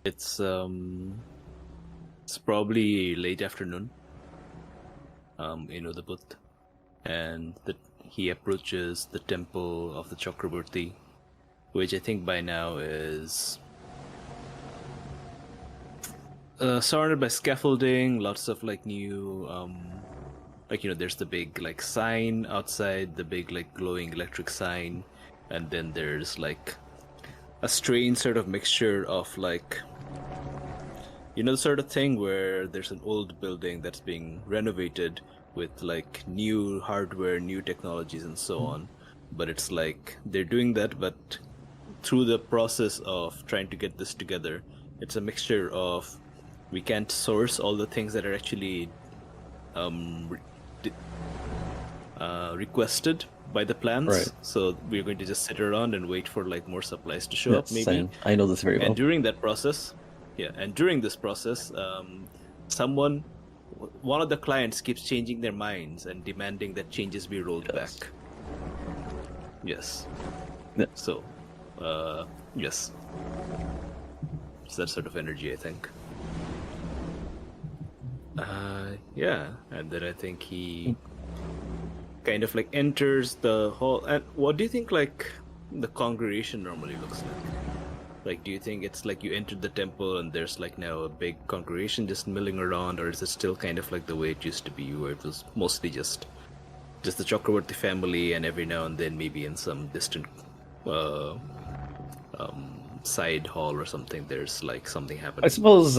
It's probably late afternoon in Udeput, and he approaches the temple of the Chakraborty, which I think by now is surrounded by scaffolding, lots of like new there's the big like sign outside, the big like glowing electric sign, and then there's like a strange sort of mixture of like the sort of thing where there's an old building that's being renovated with like new hardware, new technologies, and so on. But it's like they're doing that, but through the process of trying to get this together, it's a mixture of we can't source all the things that are actually requested by the plans. Right. So we're going to just sit around and wait for like more supplies to show up, maybe. I know this very well. And during that process, during this process, one of the clients keeps changing their minds and demanding that changes be rolled back. Yes. Yeah. So, yes. It's that sort of energy, I think. Yeah, and then I think he kind of like enters the hall. And what do you think like the congregation normally looks like? Like, do you think it's like you entered the temple and there's like now a big congregation just milling around, or is it still kind of like the way it used to be, where it was mostly just the Chakraborty family, and every now and then maybe in some distant side hall or something there's like something happening? I suppose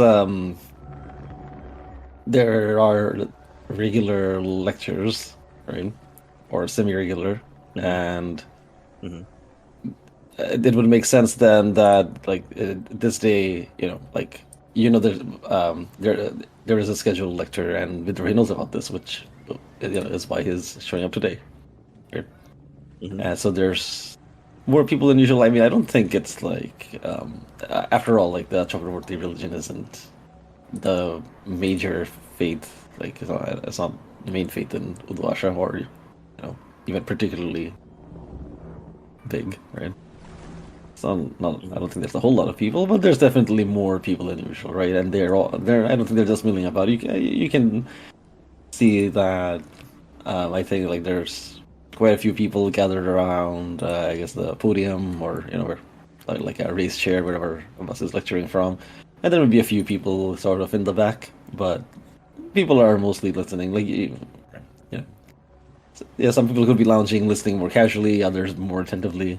there are regular lectures, right, or semi-regular, and it would make sense then that like this day, there is a scheduled lecture, and Bidrohi knows about this, which is why he's showing up today. Right? And so there's more people than usual. I mean, I don't think it's like after all, like the Chakraborty religion isn't the major faith. Like it's not the main faith in Udvasha, or even particularly big, right? So I don't think there's a whole lot of people, but there's definitely more people than usual, right? And they're I don't think they're just milling about. You can see that. I think like there's quite a few people gathered around. I guess the podium, or where like a raised chair, wherever Abbas is lecturing from, and there would be a few people sort of in the back, but people are mostly listening. Like some people could be lounging, listening more casually, others more attentively.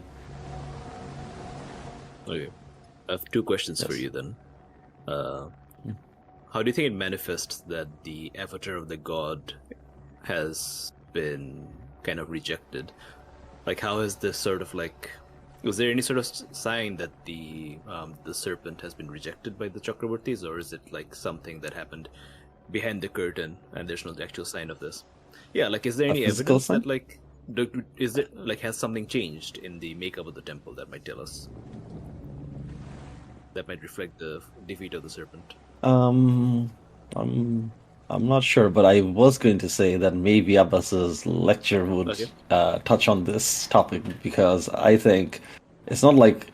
Okay. I have two questions for you then. How do you think it manifests that the avatar of the god has been kind of rejected? Like, how is this sort of like... Was there any sort of sign that the serpent has been rejected by the Chakrabortis, or is it like something that happened behind the curtain and there's no actual sign of this? Yeah, like, is there any evidence sign? that like... Is it like, has something changed in the makeup of the temple that might tell us? That might reflect the defeat of the serpent. I'm not sure, but I was going to say that maybe Abbas's lecture would touch on this topic, because I think it's not like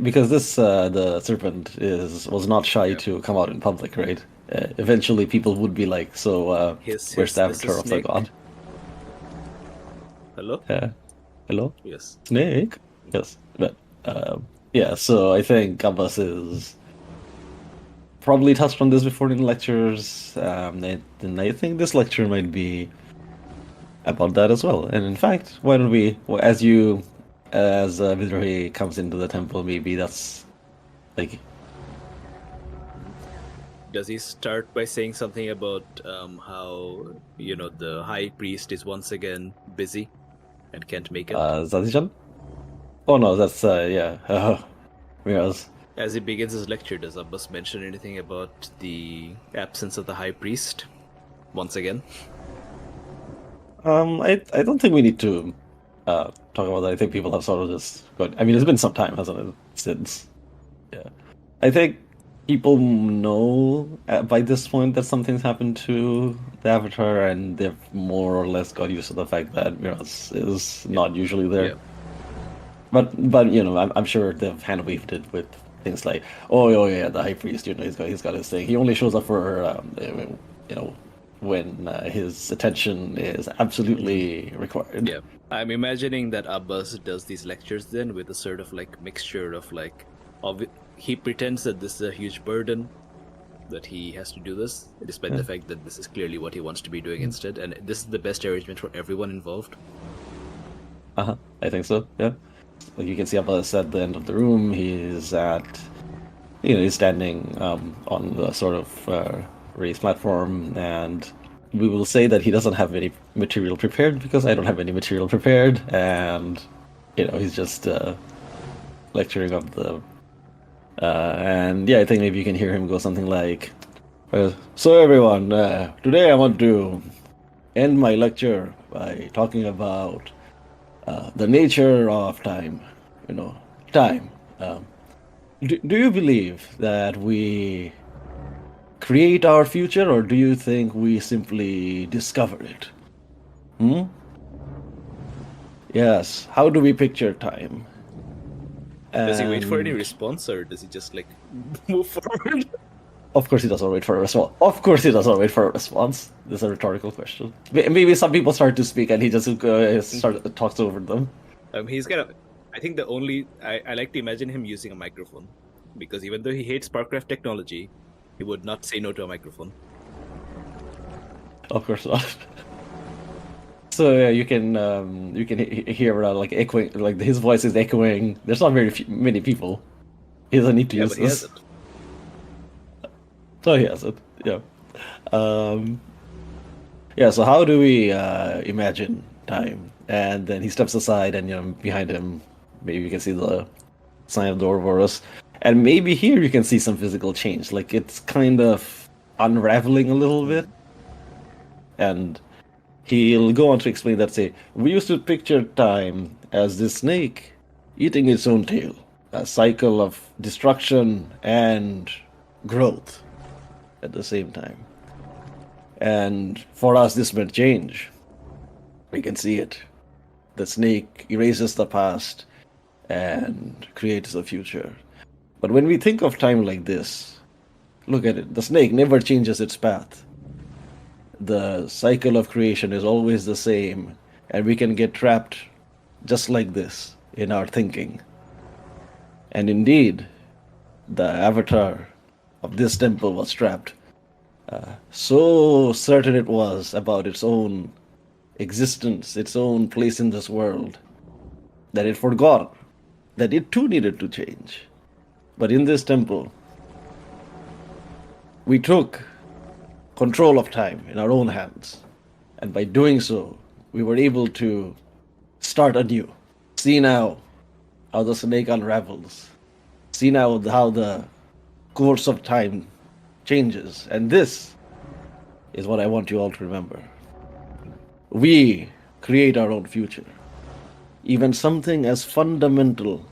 because this the serpent was not shy to come out in public, right? Eventually, people would be like, "So, where's the avatar of the god?" Hello? Hello? Yes. Snake? Yes. But, yeah, so I think Abbas is probably touched on this before in lectures, and I think this lecture might be about that as well. And in fact, why don't we, as Bidrohi comes into the temple, maybe that's like... Does he start by saying something about how, the high priest is once again busy and can't make it? Zadishan? Oh no, that's, yes. As he begins his lecture, does Abbas mention anything about the absence of the high priest once again? I don't think we need to talk about that. I think people have sort of just got... I mean, it's been some time, hasn't it, since... Yeah. I think people know by this point that something's happened to the avatar, and they've more or less got used to the fact that Miraz is not usually there. Yeah. But I'm sure they've hand-waved it with things like, oh yeah, the high priest, he's got his thing. He only shows up for, when his attention is absolutely required. Yeah, I'm imagining that Abbas does these lectures then with a sort of like mixture of like, he pretends that this is a huge burden, that he has to do this, despite the fact that this is clearly what he wants to be doing instead, and this is the best arrangement for everyone involved. I think so. Yeah, like you can see Abbas at the end of the room. He's standing on the sort of raised platform, and we will say that he doesn't have any material prepared because I don't have any material prepared, and he's just lecturing on the. And yeah, I think maybe you can hear him go something like, "So everyone, today I want to end my lecture by talking about the nature of time. Time. Do you believe that we create our future, or do you think we simply discover it? Yes. How do we picture time?" Does he wait for any response, or does he just like move forward? Of course he doesn't wait for a response. Of course he doesn't wait for a response. This is a rhetorical question. Maybe some people start to speak and he just talks over them. He's gonna. I think the only I like to imagine him using a microphone, because even though he hates Sparkcraft technology, he would not say no to a microphone. Of course not. So yeah, you can hear like echoing, like his voice is echoing. There's not many people. He doesn't need to use but this. He has it. So he has it. Yeah. Yeah. So how do we imagine time? And then he steps aside, and behind him, maybe you can see the sign of the Ouroboros, and maybe here you can see some physical change. Like it's kind of unraveling a little bit, and he'll go on to explain that, say, we used to picture time as this snake eating its own tail, a cycle of destruction and growth at the same time. And for us, this meant change. We can see it. The snake erases the past and creates the future. But when we think of time like this, look at it. The snake never changes its path. The cycle of creation is always the same, and we can get trapped just like this in our thinking. And indeed, the avatar of this temple was trapped. So certain it was about its own existence, its own place in this world, that it forgot that it too needed to change. But in this temple, we took control of time in our own hands. And by doing so, we were able to start anew. See now how the snake unravels. See now how the course of time changes. And this is what I want you all to remember. We create our own future. Even something as fundamental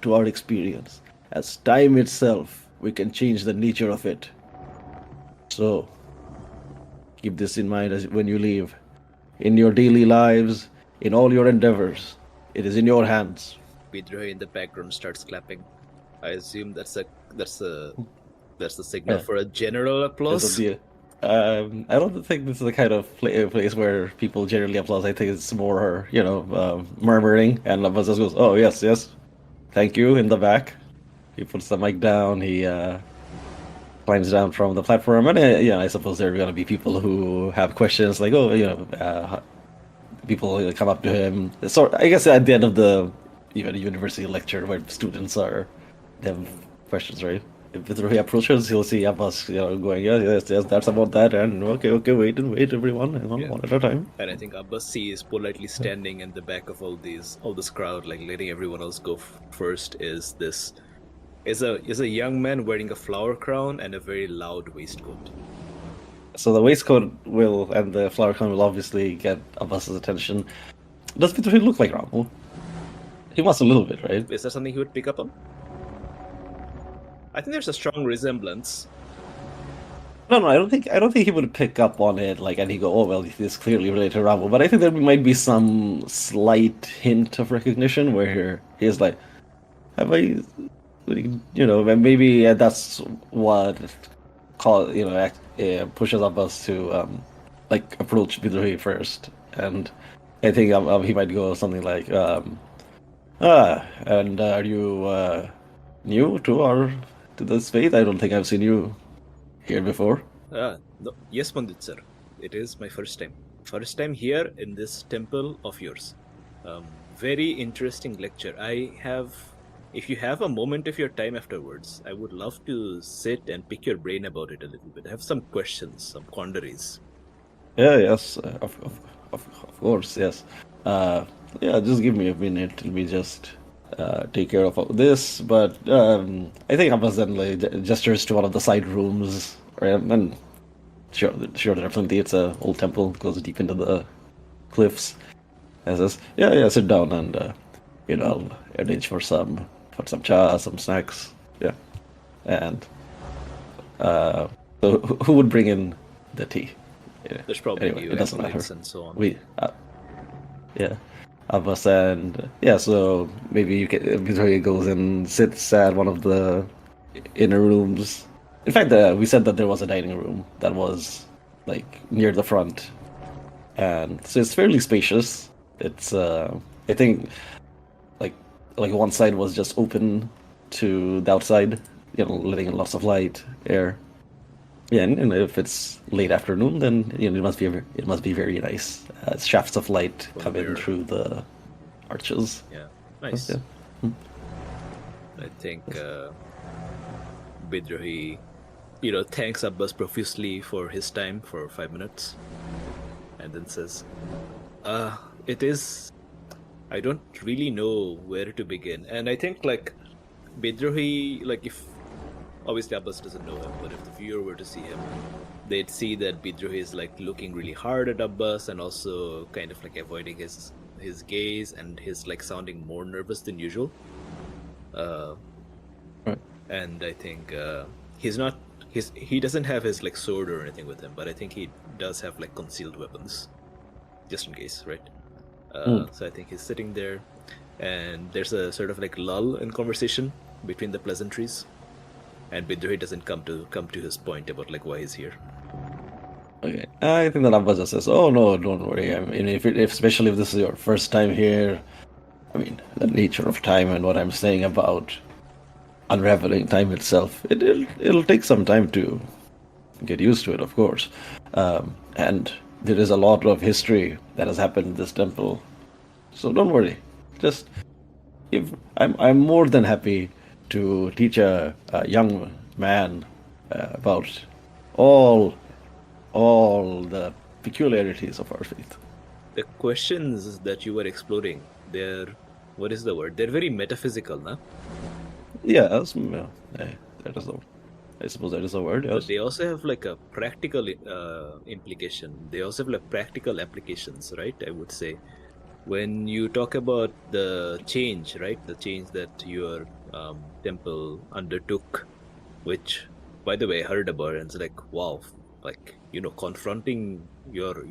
to our experience as time itself, we can change the nature of it. So, keep this in mind when you leave. In your daily lives, in all your endeavors, it is in your hands. Bidrohi in the background starts clapping. I assume that's the signal for a general applause. I don't think this is the kind of place where people generally applause. I think it's more, murmuring, and Lavaz just goes, "Oh yes, yes, thank you." In the back, he puts the mic down. He climbs down from the platform, and I suppose there are going to be people who have questions, like, people come up to him. So I guess at the end of the university lecture, where students they have questions, right? If he approaches, he'll see Abbas, going, yes, that's about that, and okay, wait, everyone, hang on, one at a time. And I think Abbas is politely standing in the back of all this crowd, like letting everyone else go first. Is a young man wearing a flower crown and a very loud waistcoat. So the waistcoat and the flower crown will obviously get Abbas's attention. Does Bidrohi look like Ramu? He must a little bit, right? Is that something he would pick up on? I think there's a strong resemblance. No, I don't think he would pick up on it, and he go, "Oh well, this is clearly related to Ramu." But I think there might be some slight hint of recognition where he's like, "Have I maybe that's what pushes up us to approach Bidrohi first, and I think he might go something like, and are you new to this faith? I don't think I've seen you here before. No, yes, Pandit sir. It is my first time. First time here in this temple of yours. Very interesting lecture. If you have a moment of your time afterwards, I would love to sit and pick your brain about it a little bit. I have some questions, some quandaries. Yeah, yes, of course, yes. Yeah, just give me a minute. Let me just take care of all this. But I think Abbas then gestures to one of the side rooms, right? And sure, definitely, it's a old temple, goes deep into the cliffs. And says, yeah, sit down and I'll arrange for some cha, some snacks. Yeah, and so who would bring in the tea? Yeah. There's probably Anyway, new it doesn't matter. acolytes and so on. Yeah, Abbas and so maybe Victoria goes and sits at one of the inner rooms. In fact, we said that there was a dining room that was like near the front, and so it's fairly spacious. It's I think like one side was just open to the outside, letting in lots of light, air. Yeah, and if it's late afternoon, then it must be very nice. Shafts of light come in through the arches. Yeah, nice. Yeah. I think Bidrohi, thanks Abbas profusely for his time for 5 minutes, and then says, "It is. I don't really know where to begin." And I think Bidrohi, if obviously Abbas doesn't know him, but if the viewer were to see him, they'd see that Bidrohi is looking really hard at Abbas and also kind of avoiding his gaze, and he's sounding more nervous than usual. Right. And I think he doesn't have his sword or anything with him, but I think he does have concealed weapons, just in case, right? So I think he's sitting there, and there's a sort of lull in conversation between the pleasantries, and Bidrohi doesn't come to his point about why he's here. Okay, I think that Abbas just says, "Oh no, don't worry. I mean, especially if this is your first time here, I mean, the nature of time and what I'm saying about unraveling time itself, it'll take some time to get used to it, of course. And there is a lot of history that has happened in this temple, so don't worry. Just if I'm more than happy to teach a young man about all the peculiarities of our faith." The questions that you were exploring, what is the word? They're very metaphysical, no? Yeah, that is the. I suppose that is a word. Yes. But they also have a practical implication. They also have practical applications, right? I would say, when you talk about the change, right? The change that your temple undertook, which, by the way, I heard about it, and it's wow, confronting your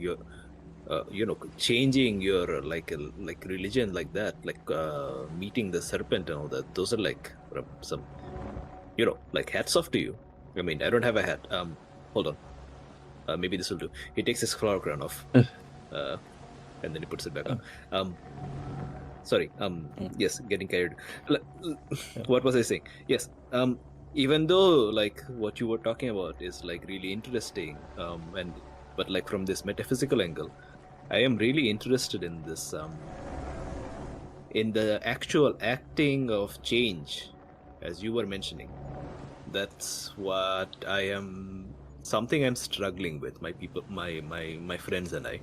changing your religion like that, meeting the serpent and all that. Those are some hats off to you. I mean, I don't have a hat. Hold on. Maybe this will do. He takes his flower crown off, and then he puts it back on. Sorry. Yes, getting carried. What was I saying? Yes. Even though what you were talking about is really interesting, but from this metaphysical angle, I am really interested in this, in the actual acting of change, as you were mentioning. That's what something I'm struggling with, my people, my friends and I.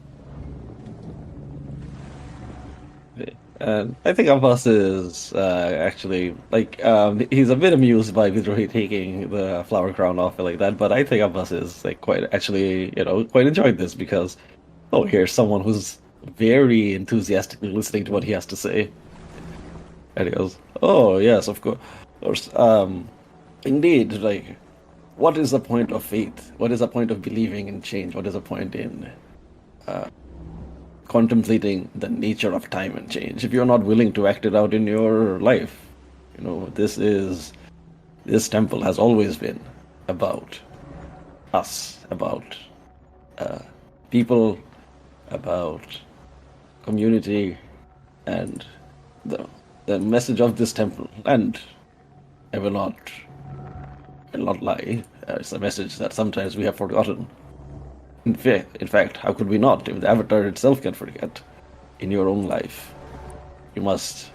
And I think Abbas is actually he's a bit amused by Bidrohi taking the flower crown off like that, but I think Abbas is quite enjoying this because here's someone who's very enthusiastically listening to what he has to say. And he goes, "Oh yes, of course. Indeed, what is the point of faith? What is the point of believing in change? What is the point in contemplating the nature of time and change if you're not willing to act it out in your life? This is this temple has always been about us, about people, about community, and the message of this temple. And I will not lie. It's a message that sometimes we have forgotten. In fact, how could we not? If the Avatar itself can forget, in your own life, you must.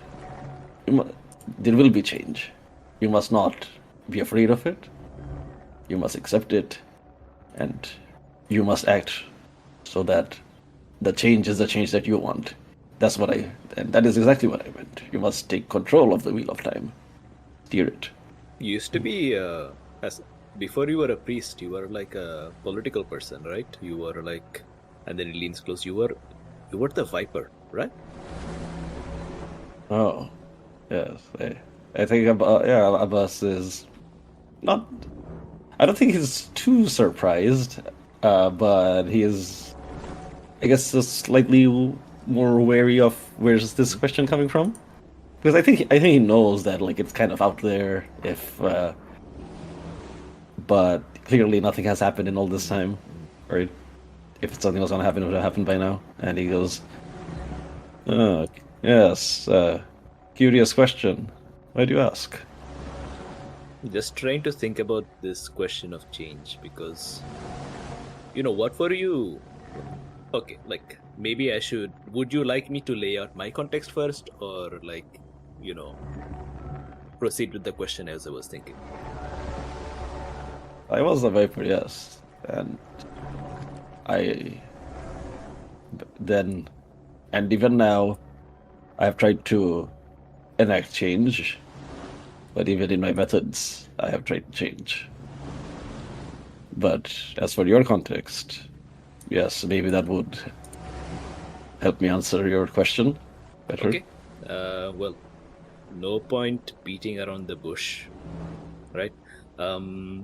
There will be change. You must not be afraid of it. You must accept it, and you must act so that the change is the change that you want. And that is exactly what I meant. You must take control of the wheel of time, steer it. You used to be before you were a priest, you were like a political person, right? You were like, and then he leans close. You were the Viper, right? Oh, yes. I think Abbas is not. I don't think he's too surprised, but he is, I guess, just slightly more wary of where's this question coming from, because I think he knows that like it's kind of out there. But clearly nothing has happened in all this time, right? If something was gonna happen, it would have happened by now. And he goes, "Oh, yes, curious question. Why do you ask?" Just trying to think about this question of change, because what were you? Okay, like maybe I should. Would you like me to lay out my context first, or like, proceed with the question as I was thinking? I was a Viper, yes, and and even now, I have tried to enact change, but even in my methods, I have tried to change. But as for your context, yes, maybe that would help me answer your question better. Okay. Well, no point beating around the bush, right?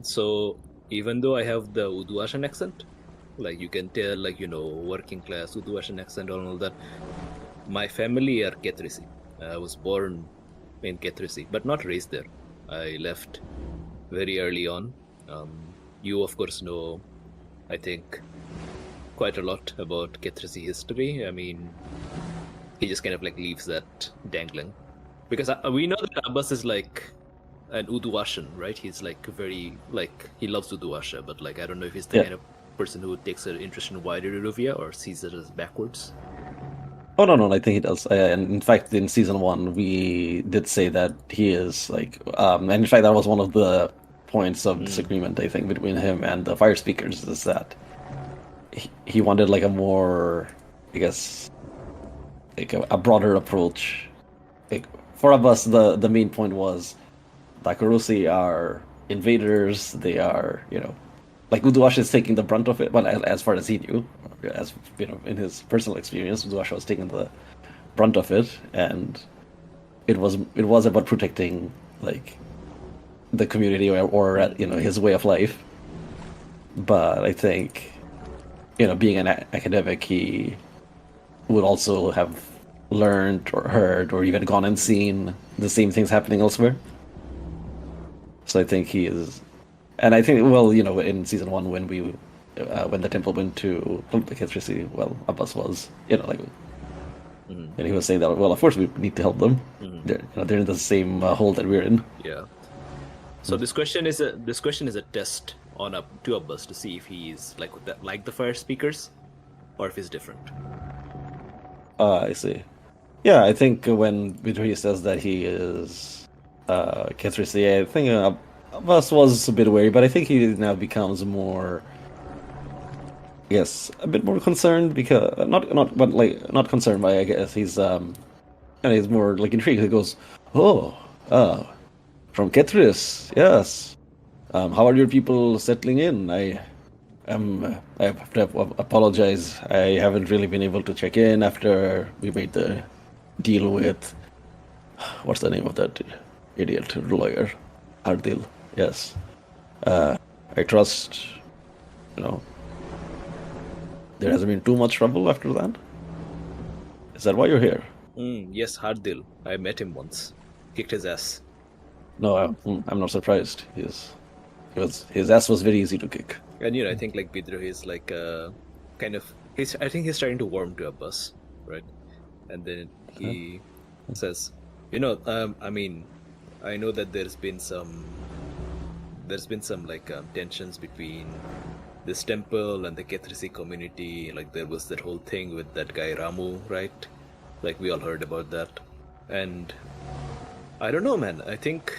So even though I have the Uduashan accent, like you can tell, like working class Uduashan accent and all that, my family are Kethrisi. I was born in Kethrisi, but not raised there. I left very early on. You of course know, I think, quite a lot about Kethrisi history. I mean, he just kind of like leaves that dangling, because we know that Abbas is like an Uduashan, right? He's like very like he loves Uduasha, but like I don't know if he's the kind of person who takes an interest in wider Iruvia or sees it as backwards. Oh no, I think he does. And in fact, in season 1, we did say that he is like, and in fact, that was one of the points of disagreement, I think, between him and the fire speakers, is that he wanted like a more, I guess, like a broader approach. Like for us, the main point was Takarosi are invaders. They are, like Uduasha is taking the brunt of it. But as far as he knew, as in his personal experience, Uduasha was taking the brunt of it, and it was about protecting like the community or his way of life. But I think, being an academic, he would also have learned or heard or even gone and seen the same things happening elsewhere. So I think he is, and I think, well, in season 1 when when the temple went to Kethrisi, well, Abbas was, and he was saying that, well, of course we need to help them. They're in the same hole that we're in. Yeah. So this question is a test to Abbas to see if he's like the fire speakers, or if he's different. I see. Yeah, I think when Bidrohi says that he is Kethrisi, I think Abbas was a bit wary, but I think he now becomes more, yes, a bit more concerned, because not concerned, but I guess he's more like intrigued. He goes, "Oh, from Kethris, yes. How are your people settling in? I have to apologize. I haven't really been able to check in after we made the deal with, what's the name of that idiot lawyer, Ardil. Yes. I trust, there hasn't been too much trouble after that. Is that why you're here?" Yes, Hardil. I met him once. Kicked his ass. No, I'm not surprised. His ass was very easy to kick. And I think like Bidrohi is like kind of I think he's trying to warm to Abbas, right? And then he says, I mean, I know that there's been some like tensions between this temple and the Kethrisi community. Like there was that whole thing with that guy Ramu, right? Like we all heard about that. And I don't know, man. I think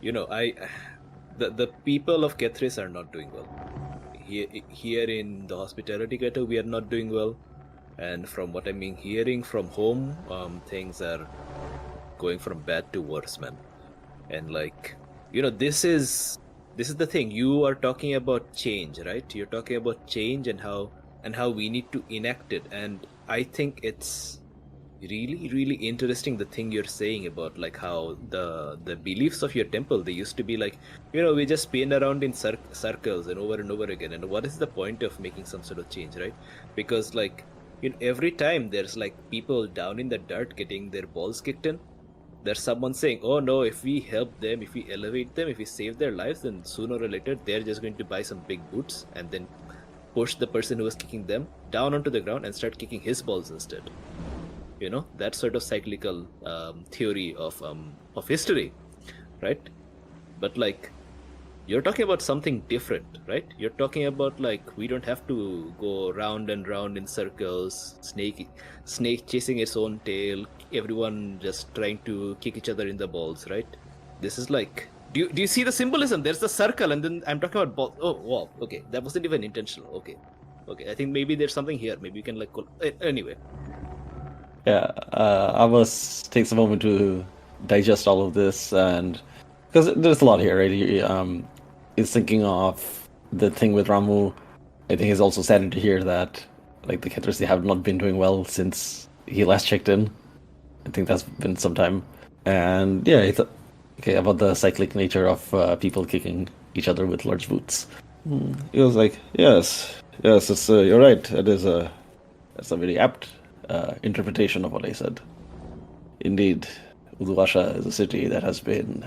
the people of Kethris are not doing well. Here in the hospitality ghetto, we are not doing well. And from what I'm hearing from home, things are going from bad to worse, man. And like, this is the thing. You are talking about change, right? You're talking about change and how we need to enact it. And I think it's really, really interesting, the thing you're saying about like how the beliefs of your temple, they used to be like, we just spin around in circles and over again. And what is the point of making some sort of change, right? Because like, every time there's like people down in the dirt getting their balls kicked in, there's someone saying, oh no, if we help them, if we elevate them, if we save their lives, then sooner or later they're just going to buy some big boots and then push the person who was kicking them down onto the ground and start kicking his balls instead. That sort of cyclical theory of history, right? But like, you're talking about something different, right? You're talking about like, we don't have to go round and round in circles, snake chasing its own tail, everyone just trying to kick each other in the balls, right? This is like, do you see the symbolism? There's the circle, and then I'm talking about balls. Oh wow, okay, that wasn't even intentional. Okay, I think maybe there's something here. Maybe you can like anyway. Yeah, Abbas takes a moment to digest all of this, and because there's a lot here, right? He's thinking of the thing with Ramu. I think he's also saddened to hear that like the Kethrisi have not been doing well since he last checked in. I think that's been some time, and yeah, he thought okay about the cyclic nature of people kicking each other with large boots. He was like, yes, it's you're right. That's a very apt interpretation of what I said. Indeed, Uduvasha is a city that has been,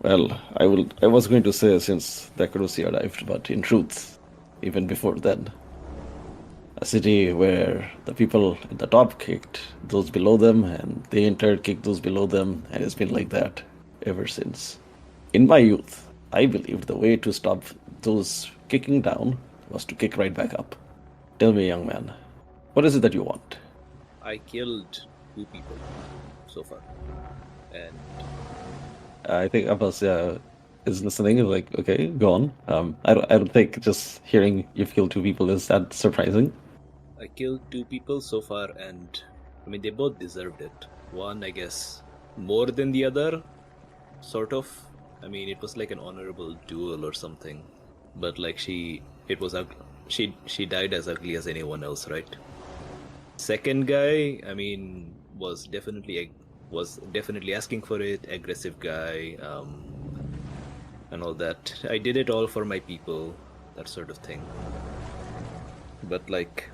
well, I was going to say since the Kurusi arrived, but in truth, even before then. A city where the people at the top kicked those below them, and they in turn kicked those below them, and it's been like that ever since. In my youth, I believed the way to stop those kicking down was to kick right back up. Tell me, young man, what is it that you want? I killed 2 people so far, and I think Abbas is listening. Like, okay, go on. I don't think just hearing you've killed 2 people is that surprising. I killed 2 people so far, and I mean they both deserved it. One, I guess, more than the other, sort of. I mean, it was like an honorable duel or something, but like she died as ugly as anyone else, right? Second guy, I mean, was definitely asking for it, aggressive guy, and all that. I did it all for my people, that sort of thing. But like,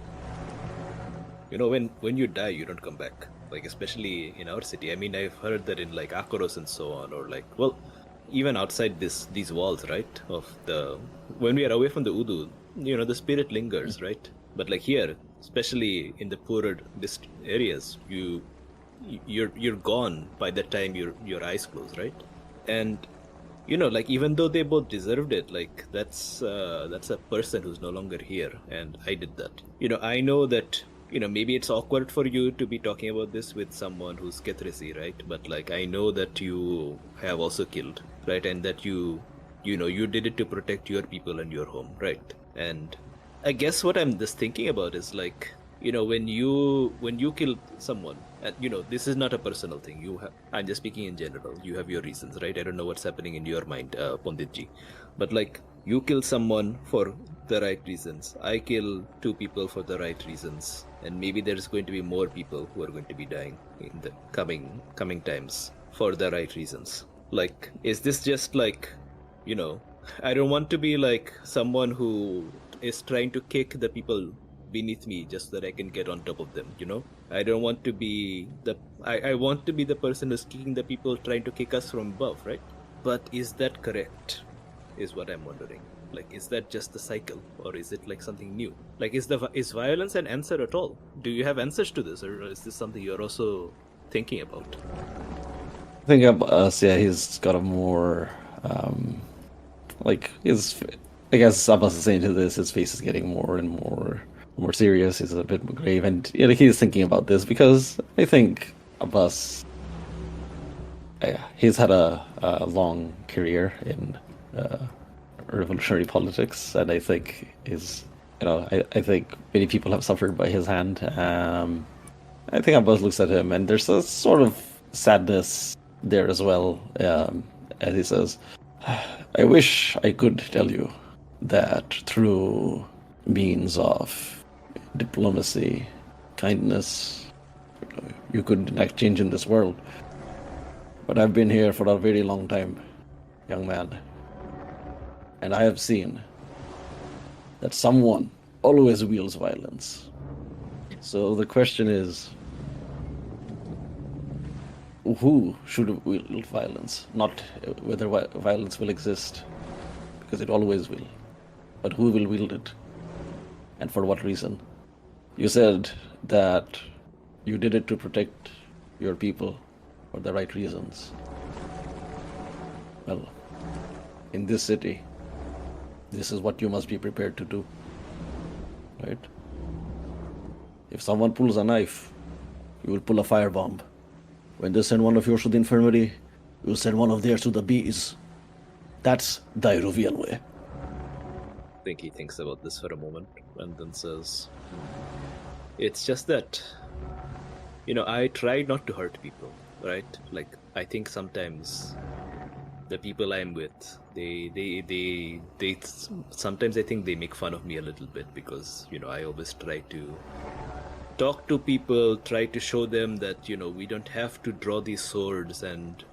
when you die, you don't come back. Like, especially in our city. I mean, I've heard that in like Akoros and so on, or like, well, even outside these walls, right? When we are away from the Udu, the spirit lingers, right? But like here, especially in the poorer areas, you're gone by the time your eyes close, right? And like, even though they both deserved it, like that's a person who's no longer here, and I did that. I know that maybe it's awkward for you to be talking about this with someone who's Kethrisi, right? But like, I know that you have also killed, right? And that you did it to protect your people and your home, right? And I guess what I'm just thinking about is like, when you kill someone, and this is not a personal thing. I'm just speaking in general. You have your reasons, right? I don't know what's happening in your mind, Ponditji, but like, you kill someone for the right reasons. I kill 2 people for the right reasons, and maybe there's going to be more people who are going to be dying in the coming times for the right reasons. Like, is this just like, I don't want to be like someone who is trying to kick the people beneath me just so that I can get on top of them, I don't want to be I want to be the person who's kicking the people trying to kick us from above, right? But is that correct? Is what I'm wondering. Like, is that just the cycle, or is it like something new? Like, is violence an answer at all? Do you have answers to this, or is this something you're also thinking about? I think Abbas, yeah, he's got a more I guess Abbas is saying to this, his face is getting more and more serious. He's a bit more grave, and he's thinking about this because I think Abbas, he's had a long career in revolutionary politics, and I think I think many people have suffered by his hand. I think Abbas looks at him, and there's a sort of sadness there as well, as he says, "I wish I could tell you that through means of diplomacy, kindness, you could enact change in this world. But I've been here for a very long time, young man, and I have seen that someone always wields violence. So the question is, who should wield violence? Not whether violence will exist, because it always will, but who will wield it, and for what reason? You said that you did it to protect your people for the right reasons. Well, in this city, this is what you must be prepared to do, right? If someone pulls a knife, you will pull a firebomb. When they send one of yours to the infirmary, you will send one of theirs to the bees. That's the Iruvian way." I think he thinks about this for a moment and then says, "It's just that, I try not to hurt people, right? Like, I think sometimes the people I'm with, they sometimes I think they make fun of me a little bit because, I always try to talk to people, try to show them that, we don't have to draw these swords and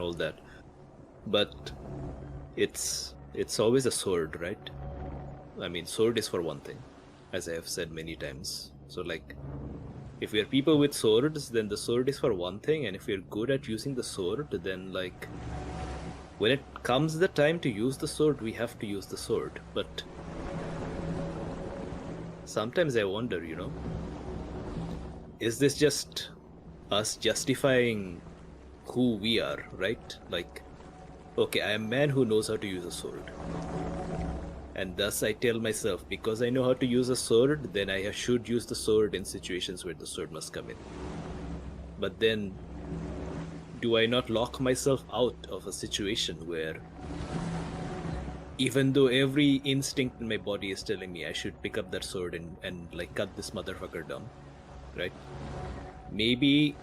all that. But it's always a sword, right? I mean, sword is for one thing, as I have said many times. So, like, if we are people with swords, then the sword is for one thing, and if we are good at using the sword, then, like, when it comes the time to use the sword, we have to use the sword. But sometimes I wonder, is this just us justifying who we are, right? Like, okay, I am a man who knows how to use a sword. And thus I tell myself, because I know how to use a sword, then I should use the sword in situations where the sword must come in. But then, do I not lock myself out of a situation where, even though every instinct in my body is telling me I should pick up that sword and like cut this motherfucker down, right? Maybe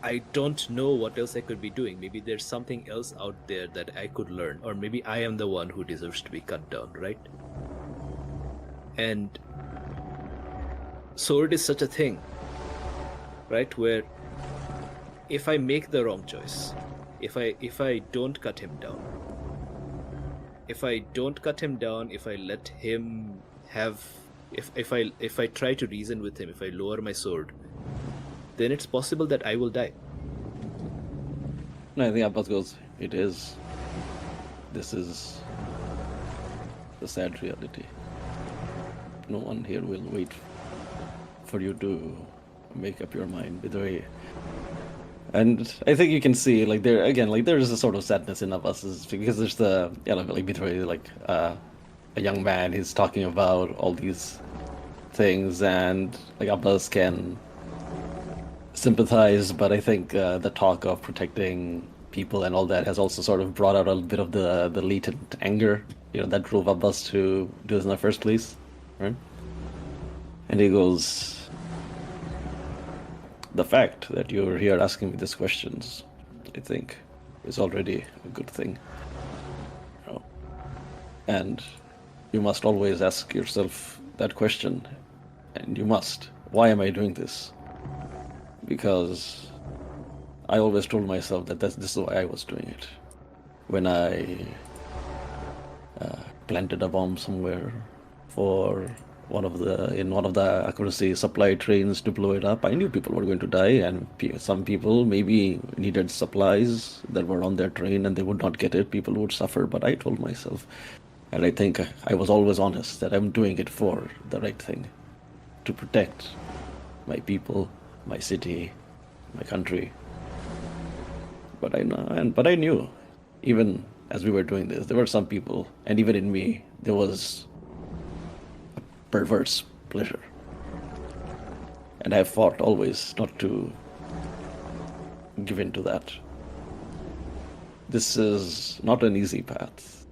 I don't know what else I could be doing. Maybe there's something else out there that I could learn, or maybe I am the one who deserves to be cut down, right? And sword is such a thing, right? Where if I make the wrong choice, if I don't cut him down, if I let him have, if I try to reason with him, if I lower my sword, then it's possible that I will die. No, I think Abbas goes, this is the sad reality. No one here will wait for you to make up your mind, Bidrohi. And I think you can see, like, there is a sort of sadness in Abbas's, because there's like Bidrohi, like, a young man, he's talking about all these things, and, like, Abbas can sympathize, but I think the talk of protecting people and all that has also sort of brought out a bit of the latent anger, that drove Abbas to do this in the first place, right? And he goes, the fact that you're here asking me these questions, I think, is already a good thing. And you must always ask yourself that question, and you must. Why am I doing this? Because I always told myself that this is why I was doing it. When I planted a bomb somewhere for one of the accuracy supply trains to blow it up. I knew people were going to die, and some people maybe needed supplies that were on their train and they would not get it. People would suffer. But I told myself, and I think I was always honest, that I'm doing it for the right thing, to protect my people, my city, my country. But I knew, even as we were doing this, there were some people, and even in me, there was a perverse pleasure. And I fought always not to give in to that. This is not an easy path.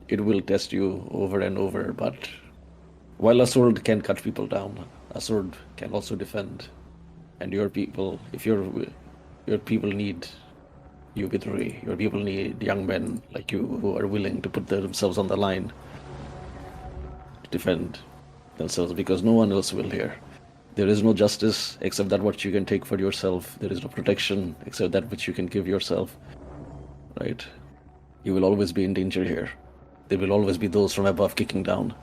It will test you over and over, but while a sword can cut people down, a sword can also defend. And your people, if your people need you, Bidrohi, your people need young men like you who are willing to put themselves on the line to defend themselves, because no one else will here. There is no justice except that what you can take for yourself. There is no protection except that which you can give yourself. Right? You will always be in danger here. There will always be those from above kicking down.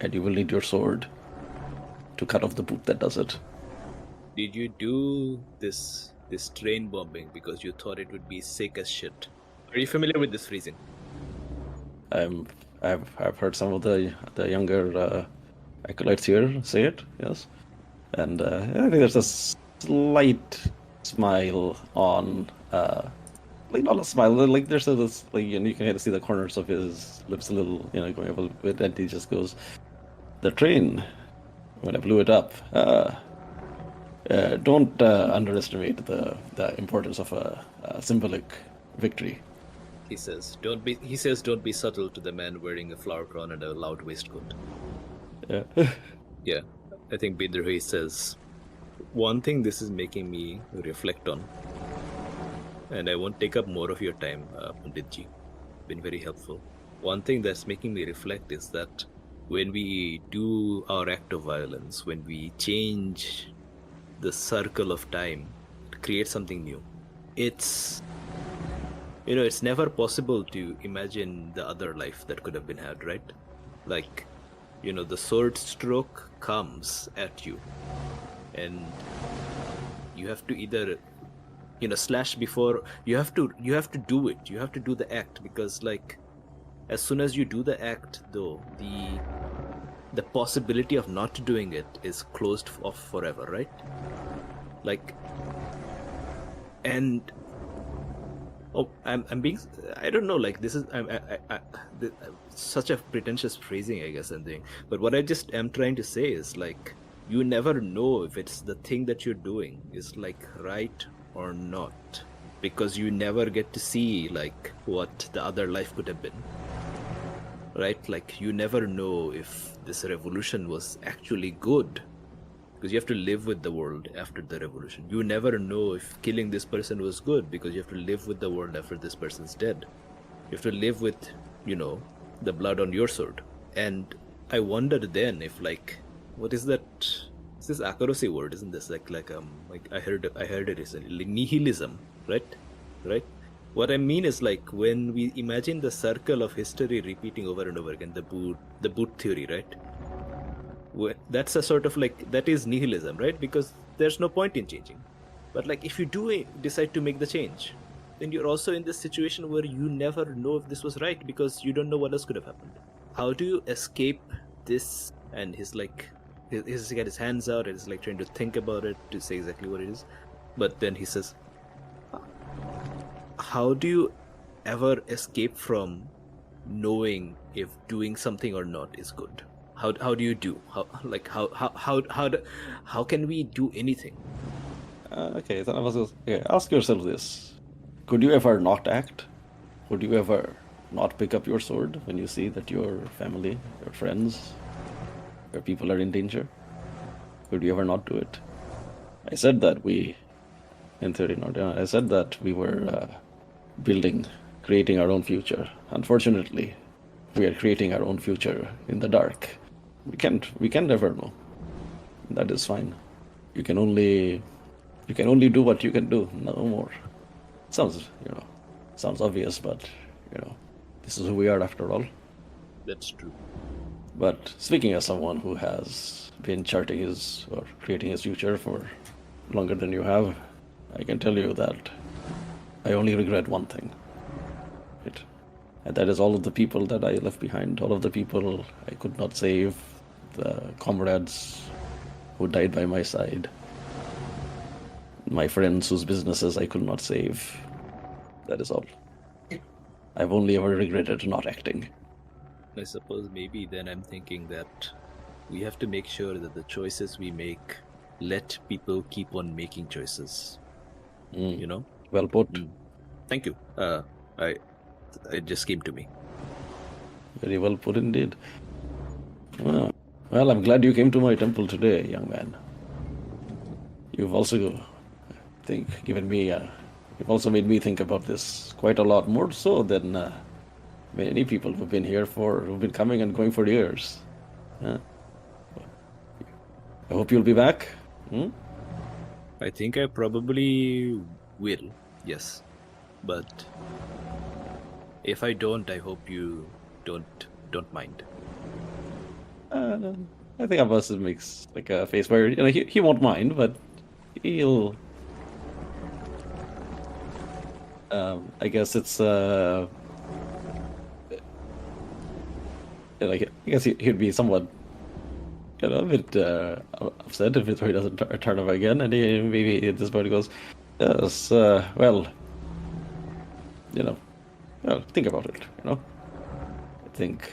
And you will need your sword to cut off the boot that does it. Did you do this train bombing because you thought it would be sick as shit? Are you familiar with this phrasing? I've heard some of the younger acolytes here say it, yes. And I think there's a slight smile on, like not a smile, like there's this, like, and you can kind of see the corners of his lips a little, going up a bit, and he just goes, "The train, when I blew it up, don't underestimate the importance of a symbolic victory." He says, "Don't be subtle to the man wearing a flower crown and a loud waistcoat." Yeah. Yeah, I think Bidrohi says, one thing this is making me reflect on, and I won't take up more of your time, Panditji. Been very helpful. One thing that's making me reflect is that when we do our act of violence, when we change the circle of time to create something new, it's never possible to imagine the other life that could have been had, right? Like, the sword stroke comes at you, and you have to either slash before you have to do it. You have to do the act, because like as soon as you do the act, though, the possibility of not doing it is closed off forever, right? Like, and I'm being, I don't know, like, this is such a pretentious phrasing, I guess I'm doing, but what I just am trying to say is, like, you never know if it's the thing that you're doing is like right or not, because you never get to see like what the other life could have been, right? Like, you never know if this revolution was actually good, because you have to live with the world after the revolution. You never know if killing this person was good, because you have to live with the world after this person's dead. You have to live with, the blood on your sword. And I wondered then if, like, what is that? It's this accuracy word, isn't this? Like I heard it recently. Nihilism, right? What I mean is, like, when we imagine the circle of history repeating over and over again, the boot theory, right? That's a sort of like, that is nihilism, right? Because there's no point in changing. But like, if you do decide to make the change, then you're also in this situation where you never know if this was right, because you don't know what else could have happened. How do you escape this? And he's like, he's got his hands out and he's like trying to think about it to say exactly what it is. But then he says, how do you ever escape from knowing if doing something or not is good? How do you do? How can we do anything? Okay, then ask yourself this. Could you ever not act? Would you ever not pick up your sword when you see that your family, your friends, your people are in danger? Could you ever not do it? I said that in theory, I said that we were creating our own future. Unfortunately, we are creating our own future in the dark. We can't ever know. That is fine. You can only do what you can do, no more. Sounds obvious, but this is who we are after all. That's true. But speaking as someone who has been charting his or creating his future for longer than you have, I can tell you that I only regret one thing. Right? And that is all of the people that I left behind, all of the people I could not save, the comrades who died by my side, my friends whose businesses I could not save. That is all. I've only ever regretted not acting. I suppose maybe then I'm thinking that we have to make sure that the choices we make let people keep on making choices. You know? Well put. Thank you. It just came to me. Very well put indeed. Well, I'm glad you came to my temple today, young man. You've also, I think, given me, you've also made me think about this quite a lot more so than many people who've been coming and going for years. I hope you'll be back. I think I probably will, yes. But if I don't, I hope you don't mind. I think Abbas makes like a face where he won't mind, but he'll. I guess it's like I guess he'd be somewhat a bit upset if he doesn't turn up again, and he maybe at this point goes, yes, well, think about it. I think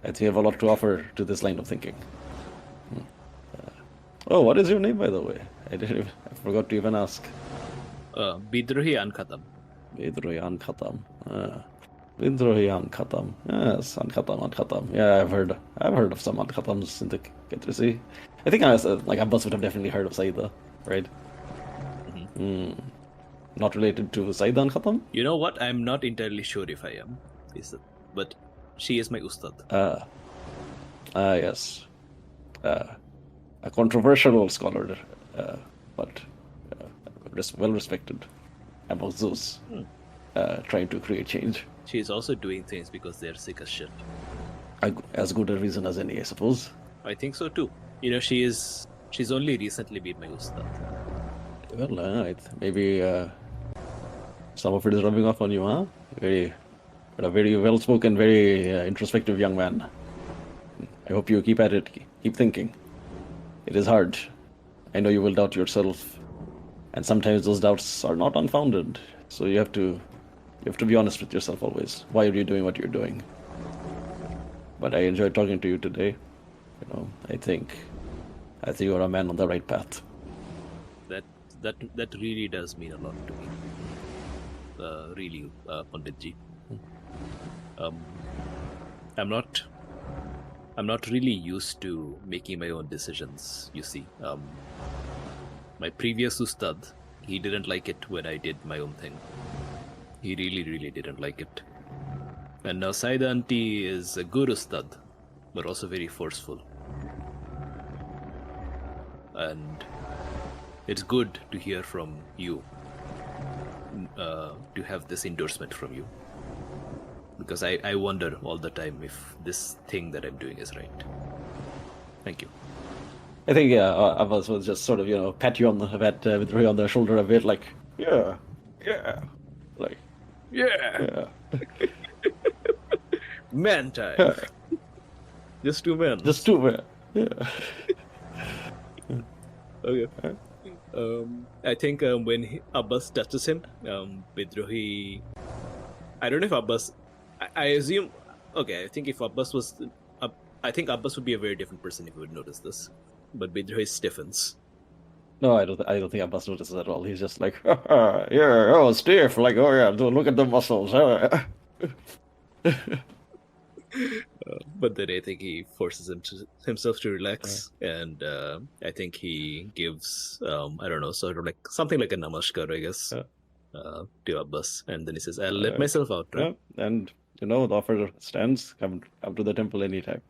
I have a lot to offer to this line of thinking. Oh, what is your name, by the way? I forgot to even ask. Bidrohi Ankhatam. Bidrohi Ankhatam. Bidrohi Ankhatam. Yes, Ankhatam. Yeah, I've heard of some Ankhatams in the Ketrisi. I think Abbas would have definitely heard of Saida, right? Not related to Saida Ankhatam? You know what? I'm not entirely sure if I am. But she is my ustad. Yes. A controversial scholar, but well respected among those trying to create change. She is also doing things because they're sick as shit. As good a reason as any, I suppose. I think so too. She's only recently been my ustad. Well, maybe some of it is rubbing off on you, huh? A very well-spoken, very introspective young man. I hope you keep at it, keep thinking. It is hard. I know you will doubt yourself, and sometimes those doubts are not unfounded. So you have to be honest with yourself always. Why are you doing what you're doing? But I enjoyed talking to you today. I think you're a man on the right path. That really does mean a lot to me. Really, Panditji. I'm not really used to making my own decisions, you see. My previous ustad, he didn't like it when I did my own thing. He really, really didn't like it. And now Saida Auntie is a good ustad, but also very forceful. And it's good to hear from you, to have this endorsement from you. Because I wonder all the time if this thing that I'm doing is right. Thank you. I think Abbas will just sort of pat you on the shoulder a bit, like yeah, like yeah. Man time. Just two men. Yeah. Okay. I think when Abbas touches him, Bidrohi. I don't know if Abbas. I assume. Okay, I think if Abbas was, I think Abbas would be a very different person if he would notice this. But Bidrohi stiffens. No, I don't think Abbas notices at all. He's just like, yeah, stiff. Like, oh yeah, look at the muscles. But then I think he forces himself to relax, and I think he gives, I don't know, sort of like something like a namaskar, I guess, to Abbas, and then he says, "I'll let myself out." Right? Yeah, and the offer stands. Come to the temple anytime.